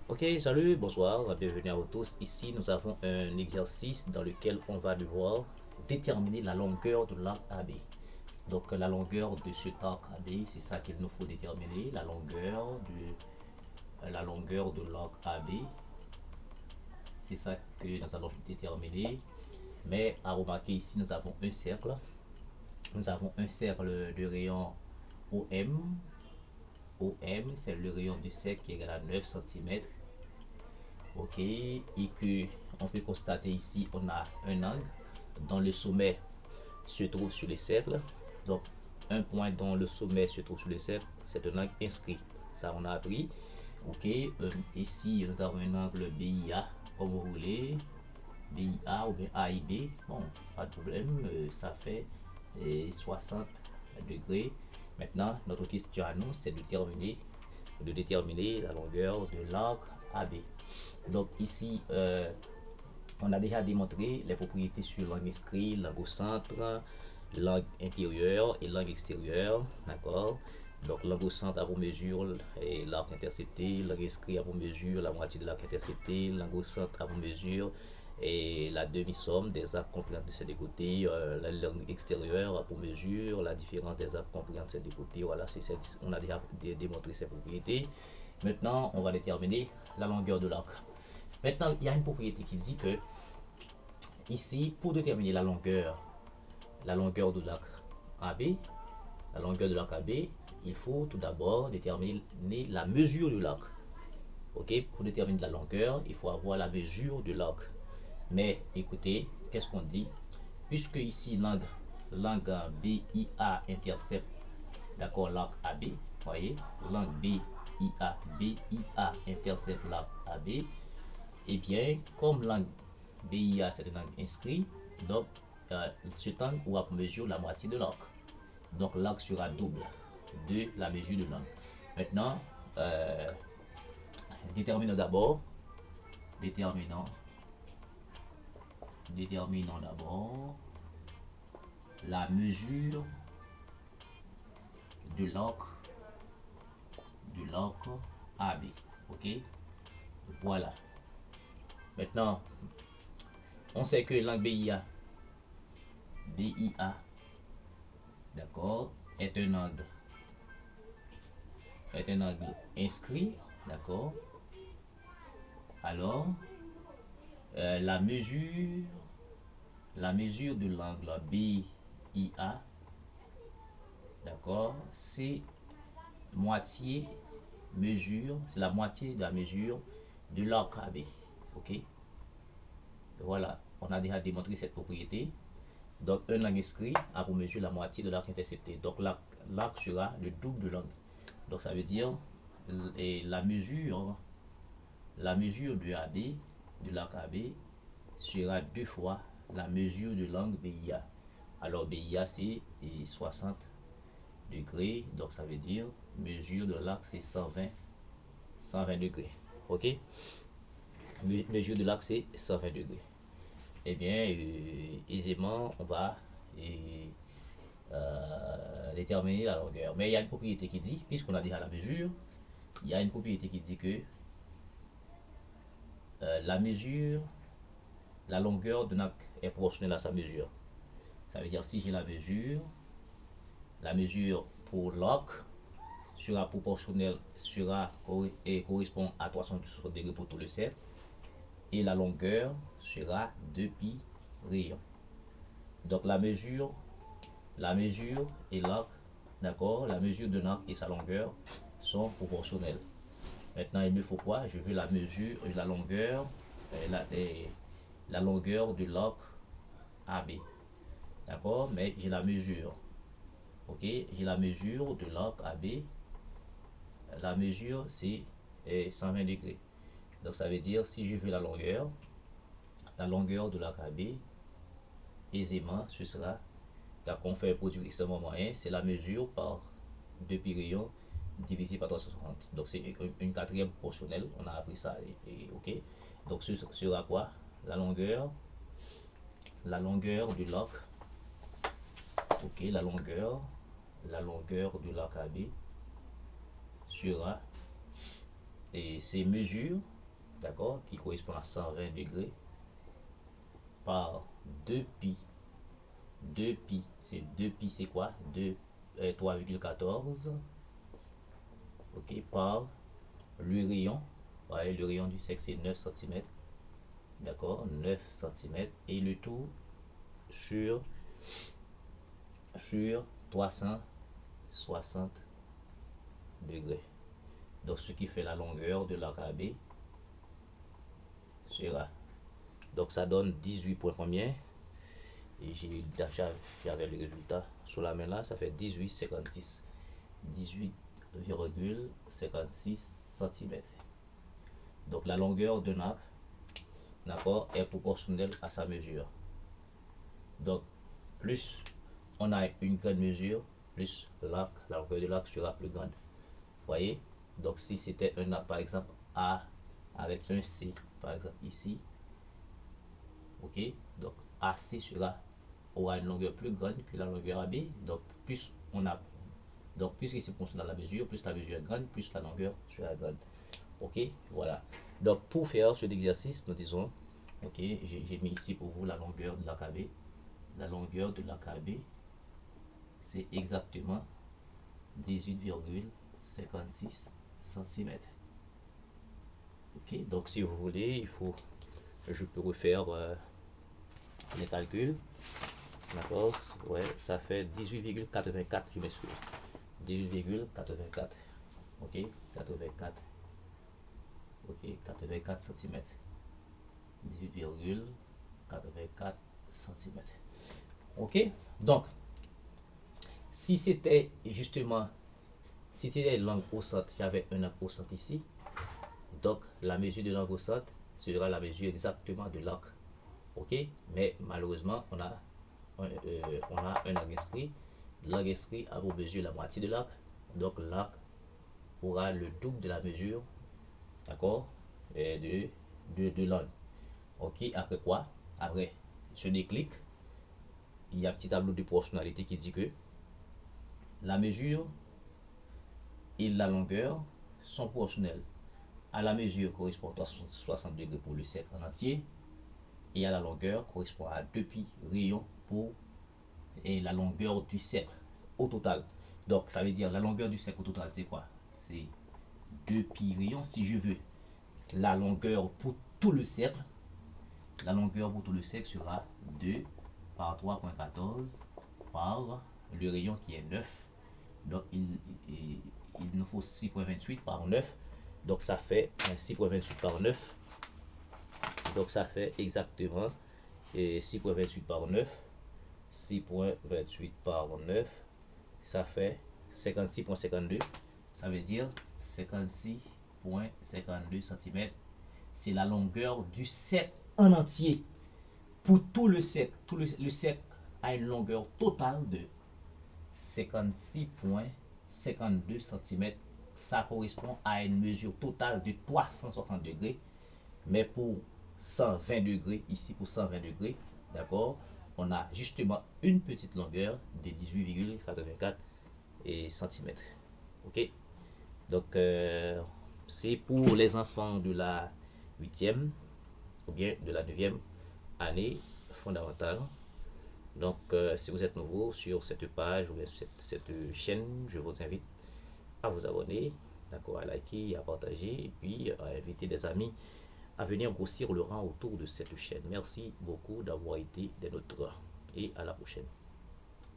Ok, salut, bonsoir, bienvenue à vous tous. Ici, nous avons un exercice dans lequel on va devoir déterminer la longueur de l'arc AB. Donc, la longueur de cet arc AB, c'est ça qu'il nous faut déterminer, la longueur de l'arc AB. C'est ça que nous allons déterminer. Mais à remarquer ici, nous avons un cercle. Nous avons un cercle de rayon OM. OM, c'est le rayon du cercle qui est égal à 9 cm. Ok, et que on peut constater ici on a un angle dont le sommet se trouve sur le cercle. Donc un point dont le sommet se trouve sur le cercle, c'est un angle inscrit, ça on a appris. Ok, ici nous avons un angle BIA, comme vous voulez, BIA ou bien AIB, bon, pas de problème, ça fait 60 degrés. Maintenant notre question à nous, c'est de déterminer la longueur de l'arc AB. Donc ici, on a déjà démontré les propriétés sur l'angle inscrit, l'angle au centre, l'angle intérieur et l'angle extérieur. D'accord. Donc l'angle au centre a pour mesure l'arc intercepté, l'angle inscrit a pour mesure la moitié de l'arc intercepté, l'angle au centre a pour mesure et la demi-somme des arcs compris de ces deux côtés, l'angle extérieur a pour mesure la différence des arcs compris de ces deux côtés. Voilà, on a déjà démontré ces propriétés. Maintenant, on va déterminer la longueur de l'arc. Maintenant, il y a une propriété qui dit que ici, pour déterminer la longueur de l'arc AB, la longueur de l'arc AB, il faut tout d'abord déterminer la mesure de l'arc. Ok, pour déterminer la longueur, il faut avoir la mesure de l'arc. Mais écoutez, qu'est-ce qu'on dit? Puisque ici l'angle BIA intercepte, d'accord, l'arc AB, voyez, l'angle BIA intercepte l'arc AB. Et bien, comme l'angle BIA c'est un angle inscrit, donc cet angle aura pour mesure la moitié de l'arc. Donc l'arc sera double de la mesure de l'angle. Maintenant, déterminons d'abord, déterminons d'abord la mesure de l'arc AB. Ok, voilà. Maintenant, on sait que l'angle BIA, d'accord, est un angle inscrit, d'accord. Alors, la mesure de l'angle BIA, d'accord, c'est la moitié de la mesure de l'arc AB. Ok, voilà, on a déjà démontré cette propriété. Donc un angle inscrit a pour mesure la moitié de l'arc intercepté. Donc l'arc sera le double de l'angle. Donc ça veut dire la mesure de AB, de l'arc AB, sera deux fois la mesure de l'angle BIA. Alors BIA c'est 60 degrés, donc ça veut dire mesure de l'arc c'est 120 degrés. Ok, mesure de l'arc c'est 120 degrés. Eh bien, aisément on va déterminer la longueur. Mais il y a une propriété qui dit, puisqu'on a déjà la mesure, il y a une propriété qui dit que la longueur de l'arc est proportionnelle à sa mesure. Ça veut dire si j'ai la mesure pour l'arc sera proportionnelle, correspond à 360 degrés pour tout le cercle, et la longueur sera 2 pi rayon. Donc la mesure et l'arc, d'accord, la mesure de l'arc et sa longueur sont proportionnelles. Maintenant, il me faut quoi? Je veux la mesure, la longueur, la longueur de l'arc AB. D'accord, mais j'ai la mesure. Ok, j'ai la mesure de l'arc AB. La mesure c'est 120 degrés. Donc ça veut dire si je veux la longueur de l'arc AB, aisément ce sera, quand on fait un produit extrêmement moyen, c'est la mesure par 2 pi rayon divisé par 360. Donc c'est une quatrième proportionnelle, on a appris ça. Ok, donc ce sera quoi? La longueur de l'arc. Ok, la longueur de l'arc AB sera, et ces mesures d'accord, qui correspond à 120 degrés, par 2pi. 2pi, c'est 2pi, c'est quoi? 3,14, ok, par le rayon. Ouais, le rayon du sec, c'est 9 cm. D'accord, 9 cm. Et le tout sur 360 degrés. Donc, ce qui fait la longueur de l'arc AB sera. Donc, ça donne 18 points combien? Et j'avais le résultat sur la main là, ça fait 18,56. 18,56 cm. Donc, la longueur d'un arc, d'accord, est proportionnelle à sa mesure. Donc, plus on a une grande mesure, plus l'arc, la longueur de l'arc sera plus grande. Voyez? Donc, si c'était un arc, par exemple, A avec un C, par exemple, ici, ok, donc AC aura une longueur plus grande que la longueur AB. Donc, plus on a, donc, plus il se concentre dans la mesure, plus la mesure est grande, plus la longueur sera grande. Ok, voilà. Donc, pour faire cet exercice, nous disons, ok, j'ai mis ici pour vous la longueur de l'arc AB. La longueur de l'arc AB, c'est exactement 18,56 cm. Ok, donc si vous voulez, je peux refaire les calculs. D'accord, ouais, ça fait 18,84, je m'excuse. 18,84. Ok, 84. Ok, 84 cm. 18,84 cm. Ok, donc si c'était justement, si c'était l'angle au centre, j'avais un angle au centre ici, donc la mesure de l'angle au centre sera la mesure exactement de l'arc. Ok, mais malheureusement on a un angle inscrit. L'angle inscrit a pour mesure la moitié de l'arc, donc l'arc aura le double de la mesure, d'accord, de l'angle. Ok, après quoi? Après ce déclic, il y a un petit tableau de proportionnalité qui dit que la mesure et la longueur sont proportionnelles à la mesure correspondant à 60 degrés pour le cercle en entier et à la longueur correspond à 2pi rayons pour la longueur du cercle au total. Donc ça veut dire la longueur du cercle au total, c'est quoi? C'est 2pi rayons. Si je veux la longueur pour tout le cercle, la longueur pour tout le cercle sera 2 par 3,14 par le rayon qui est 9. Donc il nous faut 6,28 par 9. Donc ça fait 6,28 par 9. Donc ça fait exactement 6,28 par 9. 6,28 par 9. Ça fait 56,52. Ça veut dire 56,52 cm. C'est la longueur du cercle en entier. Pour tout le cercle, le cercle a une longueur totale de 56,52 cm. Ça correspond à une mesure totale de 360 degrés. Mais pour 120 degrés, ici pour 120 degrés, d'accord, on a justement une petite longueur de 18,84 cm. Ok, donc c'est pour les enfants de la 8e ou bien de la 9e année fondamentale. Donc si vous êtes nouveau sur cette page ou bien cette chaîne, je vous invite à vous abonner, d'accord, à liker, à partager et puis à inviter des amis à venir grossir le rang autour de cette chaîne. Merci beaucoup d'avoir été des nôtres et à la prochaine.